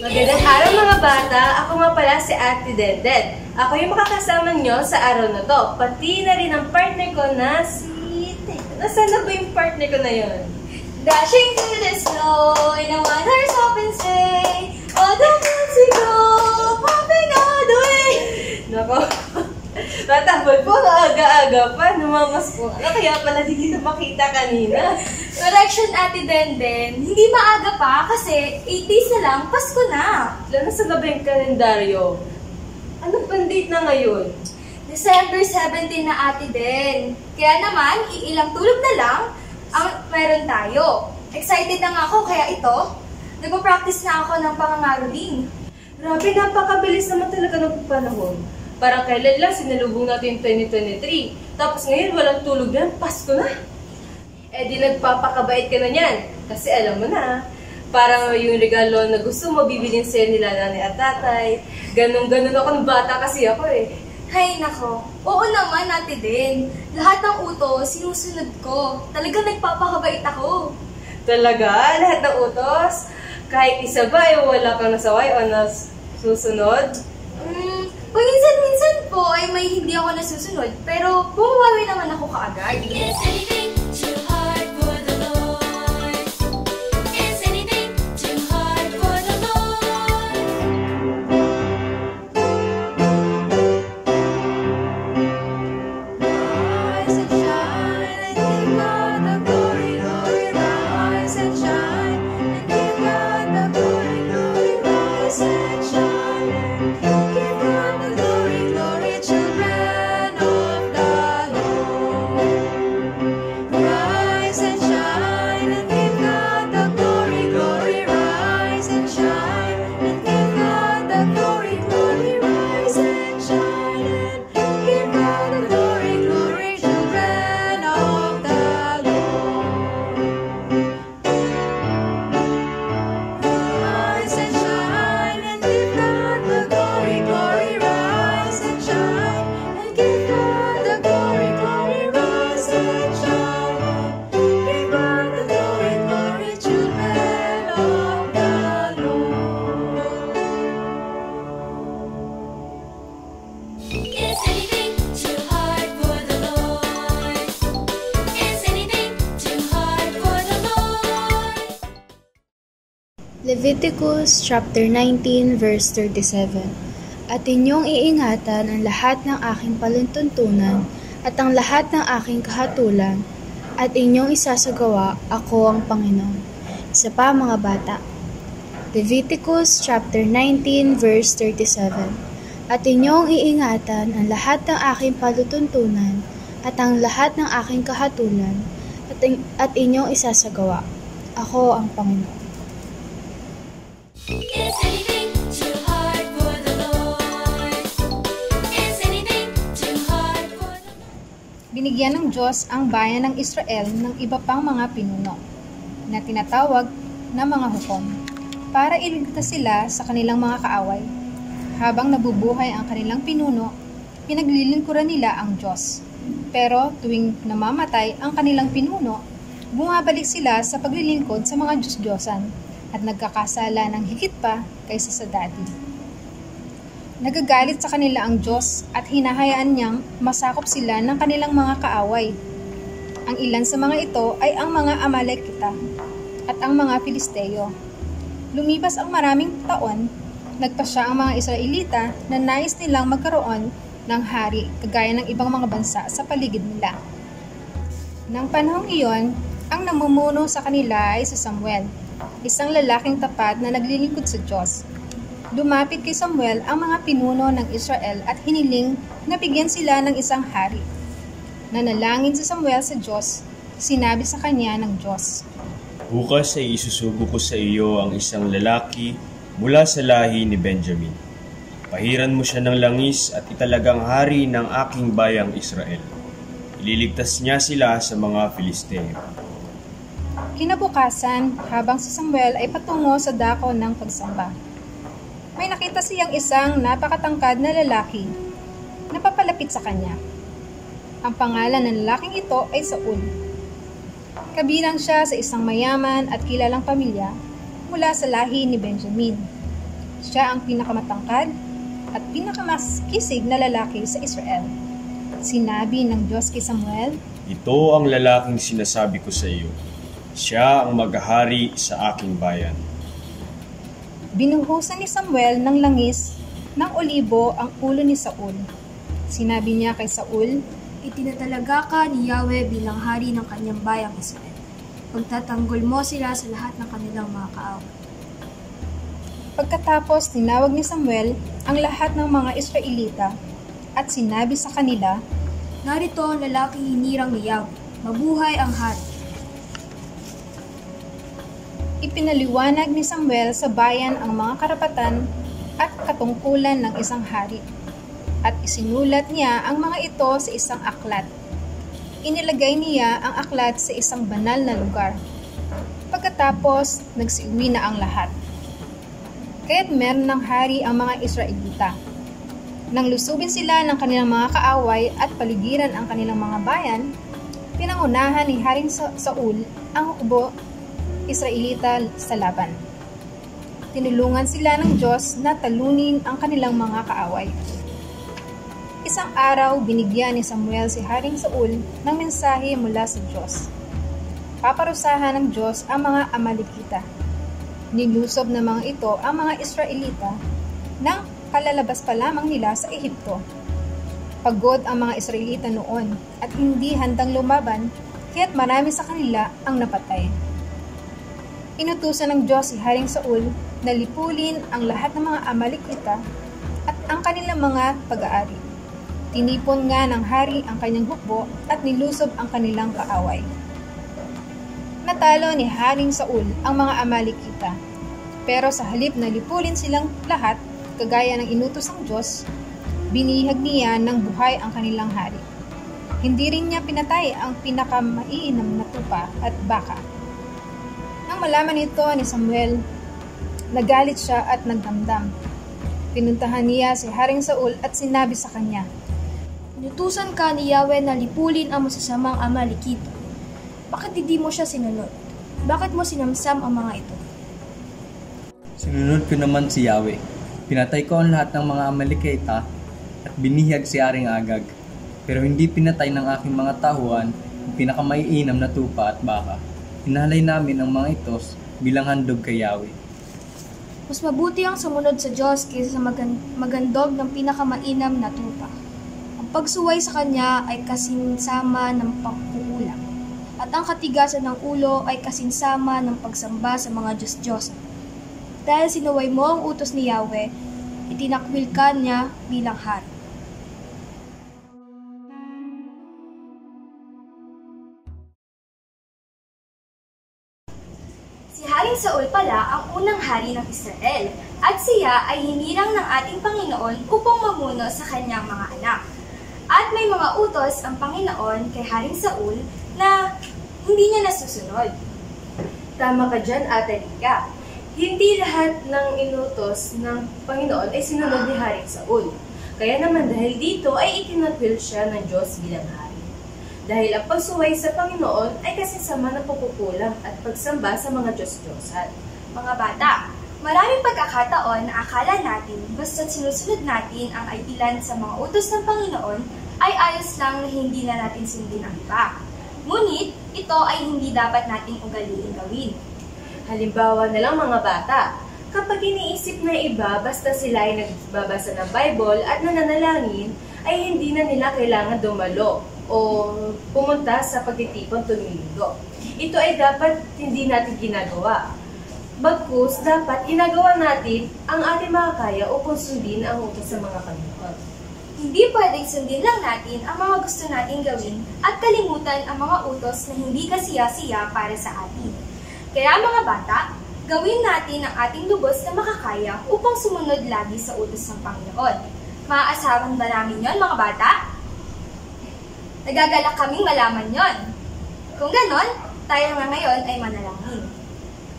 Magandang araw mga bata! Ako nga pala si Ate Denden. Ako yung makakasama nyo sa araw na to. Pati na rin ang partner ko na si... Nasaan na ba yung partner ko na yun? Dashing through the snow in a one-horse open sleigh, all the fancy go, hopping all the way. Nako, tatapol po, aga-aga pa, numamas po. Ano kaya pala di kita makita kanina? Correction, Ate Denden, hindi maaga pa kasi 8 days na lang, Pasko na. Lalo sa gabi yung kalendaryo. Ano pang date na ngayon? December 17 na, Ate Den. Kaya naman, iilang tulog na lang ang meron tayo. Excited na nga ako, kaya ito, nagpa-practice na ako ng pangangaroling. Grabe, napakabilis naman talaga ng panahon. Parang kailan lang sinalubong natin yung 2023. Tapos ngayon, walang tulog na, Pasko na. Eh di nagpapakabait ka na yan. Kasi alam mo na, parang yung regalo na gusto mo, bibilin sa'yo nila nanay at tatay. Ganon-ganon ako ng bata kasi ako eh. Hay nako, oo naman, Ate Den. Lahat ng utos, sinusunod ko. Talagang nagpapakabait ako. Talaga? Lahat ng utos? Kahit isa ba ay wala kang nasaway o nasusunod? Paminsan-minsan po ay may hindi ako nasusunod, pero bumawi naman ako kaagad. Is anything too hard for the Lord? Is anything too hard for the Lord? Rise and shine and give God the glory, glory. Rise and shine and give God the glory, glory. Rise and shine and give God the glory, glory. Children of the Lord. Rise and shine and give God the glory, glory. Rise and shine and give God the glory, glory. Rise and shine and give God the glory, glory. Children of the Lord. Rise and shine and give God the glory, glory. Rise and shine and give God the glory, glory. Rise and shine and give God the glory, glory. Children of the Lord. Is anything too hard for the Lord? Is anything too hard for the Lord? Leviticus chapter 19 verse 37. At inyong iingatan ang lahat ng aking paluntuntunan at ang lahat ng aking kahatulan at inyong isasagawa, ako ang Panginoon. Isa pa mga bata. Leviticus chapter 19 verse 37. At inyong iingatan ang lahat ng aking paluntuntunan at ang lahat ng aking kahatulan at inyong isasagawa, ako ang Panginoon. Is anything too hard for the Lord? Is anything too hard for the Lord? Binigyan ng Diyos ang bayan ng Israel ng iba pang mga pinuno na tinatawag na mga hukom para iligtas sila sa kanilang mga kaaway. Habang nabubuhay ang kanilang pinuno, pinaglilingkuran nila ang Diyos. Pero tuwing namamatay ang kanilang pinuno, bumabalik sila sa paglilingkod sa mga Diyos-Diyosan at nagkakasala ng higit pa kaysa sa dati. Nagagalit sa kanila ang Diyos at hinahayaan niyang masakop sila ng kanilang mga kaaway. Ang ilan sa mga ito ay ang mga Amalekita at ang mga Filisteo. Lumipas ang maraming taon, nagpasya ang mga Israelita na nais nilang magkaroon ng hari kagaya ng ibang mga bansa sa paligid nila. Nang panahong iyon, ang namumuno sa kanila ay si Samuel, isang lalaking tapat na naglilingkod sa Diyos. Lumapit kay Samuel ang mga pinuno ng Israel at hiniling na bigyan sila ng isang hari. Nanalangin si Samuel sa Diyos, sinabi sa kanya ng Diyos, Bukas ay isusugo ko sa iyo ang isang lalaki mula sa lahi ni Benjamin. Pahiran mo siya ng langis at italagang hari ng aking bayang Israel. Ililigtas niya sila sa mga Filisteo. Kinabukasan, habang si Samuel ay patungo sa dako ng pagsamba, may nakita siyang isang napakatangkad na lalaki na papalapit sa kanya. Ang pangalan ng lalaking ito ay Saul. Kabilang siya sa isang mayaman at kilalang pamilya mula sa lahi ni Benjamin. Siya ang pinakamatangkad at pinakamaskisig na lalaki sa Israel. Sinabi ng Diyos kay Samuel, Ito ang lalaking sinasabi ko sa iyo. Siya ang maghahari sa aking bayan. binuhusan ni Samuel ng langis ng olibo ang ulo ni Saul. Sinabi niya kay Saul, Itinatalaga ka ni Yahweh bilang hari ng kanyang bayang Israel. Pagtatanggol mo sila sa lahat ng kanilang mga kaaway. Pagkatapos tinawag ni Samuel ang lahat ng mga Israelita at sinabi sa kanila, Narito ang lalaking hinirang ni Yahweh. Mabuhay ang hari. Ipinaliwanag ni Samuel sa bayan ang mga karapatan at katungkulan ng isang hari. At isinulat niya ang mga ito sa isang aklat. Inilagay niya ang aklat sa isang banal na lugar. Pagkatapos, nagsiuwi na ang lahat. Kaya't meron ng hari ang mga Israelita. Nang lusubin sila ng kanilang mga kaaway at paligiran ang kanilang mga bayan, pinangunahan ni Haring Saul ang hukbo Israelita sa laban. Tinulungan sila ng Diyos na talunin ang kanilang mga kaaway. Isang araw, binigyan ni Samuel si Haring Saul ng mensahe mula sa Diyos. Paparusahan ng Diyos ang mga Amalekita. Nilusob ng mga ito ang mga Israelita nang kalalabas pa lamang nila sa Ehipto. Pagod ang mga Israelita noon at hindi handang lumaban, kaya't marami sa kanila ang napatay. Inutusan ng Diyos si Haring Saul na lipulin ang lahat ng mga Amalekita at ang kanilang mga pag-aari. Tinipon nga ng hari ang kanyang hukbo at nilusob ang kanilang kaaway. Natalo ni Haring Saul ang mga Amalekita, pero sa halip na lipulin silang lahat, kagaya ng inutos ng Diyos, binihag niya ng buhay ang kanilang hari. Hindi rin niya pinatay ang pinakamaiinam na tupa at baka. Nang malaman ito ni Samuel, nagalit siya at nagdamdam. Pinuntahan niya si Haring Saul at sinabi sa kanya, Inutusan ka ni Yahweh na lipulin ang masasamang Amalekita. Bakit hindi mo siya sinunod? Bakit mo sinamsam ang mga ito? Sinunod ko naman si Yahweh. Pinatay ko ang lahat ng mga Amalekita at binihag si Haring Agag. Pero hindi pinatay ng aking mga tahuan ang pinakamaiinam na tupa at baka. Hinalay namin ang mga ito bilang handog kay Yahweh. Mas mabuti ang sumunod sa Diyos kaysa sa magandog ng pinakamainam na tupa. Ang pagsuway sa Kanya ay kasinsama ng pagkukulang, at ang katigasan ng ulo ay kasinsama ng pagsamba sa mga Diyos-Diyosan. Dahil sinuway mo ang utos ni Yahweh, itinakwil ka niya bilang hari. Si Haring Saul pala ang unang hari ng Israel, at siya ay hinirang ng ating Panginoon upang mamuno sa kanyang mga anak. At may mga utos ang Panginoon kay Haring Saul na hindi niya nasusunod. Tama ka dyan, Ate Rika. Hindi lahat ng inutos ng Panginoon ay sinunod ni Haring Saul. Kaya naman dahil dito ay itinakwil siya ng Diyos bilang hari. Dahil ang pagsuway sa Panginoon ay kasama ng pagkukulang at pagsamba sa mga Diyos-Diyosan. Mga bata, maraming pagkakataon na akala natin basta't sinusunod natin ang ilan sa mga utos ng Panginoon ay ayos lang na hindi na natin sundin ang iba. Ngunit, ito ay hindi dapat nating ugaliin gawin. Halimbawa na lang mga bata, kapag iniisip na iba basta sila ay nagbabasa ng Bible at nananalangin, ay hindi na nila kailangan dumalo o pumunta sa pagtitipon tuwing linggo. Ito ay dapat hindi natin ginagawa. Bagkus, dapat ginagawa natin ang ating makakaya upang sundin ang utos sa mga Panginoon. Hindi pwedeng sundin lang natin ang mga gusto nating gawin at kalimutan ang mga utos na hindi kasiya-siya para sa atin. Kaya mga bata, gawin natin ang ating lubos na makakaya upang sumunod lagi sa utos ng Panginoon. Maaasahan ba namin yon, mga bata? Nagagalak kaming malaman yon. Kung ganon, tayo nga ngayon ay manalangin.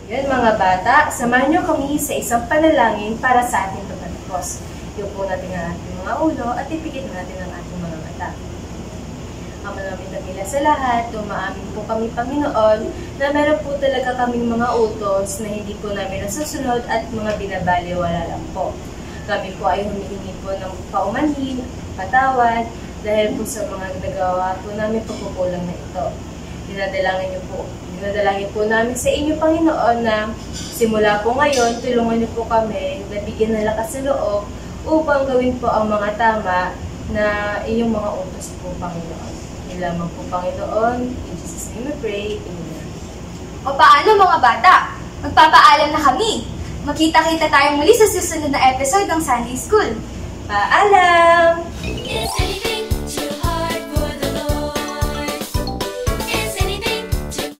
Yan mga bata, samahan niyo kami sa isang panalangin para sa ating pagtatapos. Iupo natin ang ating mga ulo at ipikit natin ang ating mga mata. Ama namin damila sa lahat, umaamin po kami Panginoon na meron po talaga kaming mga utos na hindi po namin nasusunod at mga binabaliwala lang po. Kami po ay humihingi po ng paumanhin, patawad, dahil po sa mga nagawa po namin pagkukulang na ito. Dinadalangin po namin sa inyo, Panginoon, na simula po ngayon, tulungan niyo po kami na bigyan ng lakas sa loob upang gawin po ang mga tama na inyong mga utos po, Panginoon. Yun lamang po, Panginoon. In Jesus' name we pray. Amen. O paano mga bata? Magpapaalam na kami. Magkita-kita tayong muli sa susunod na episode ng Sunday School. Paalam! Is anything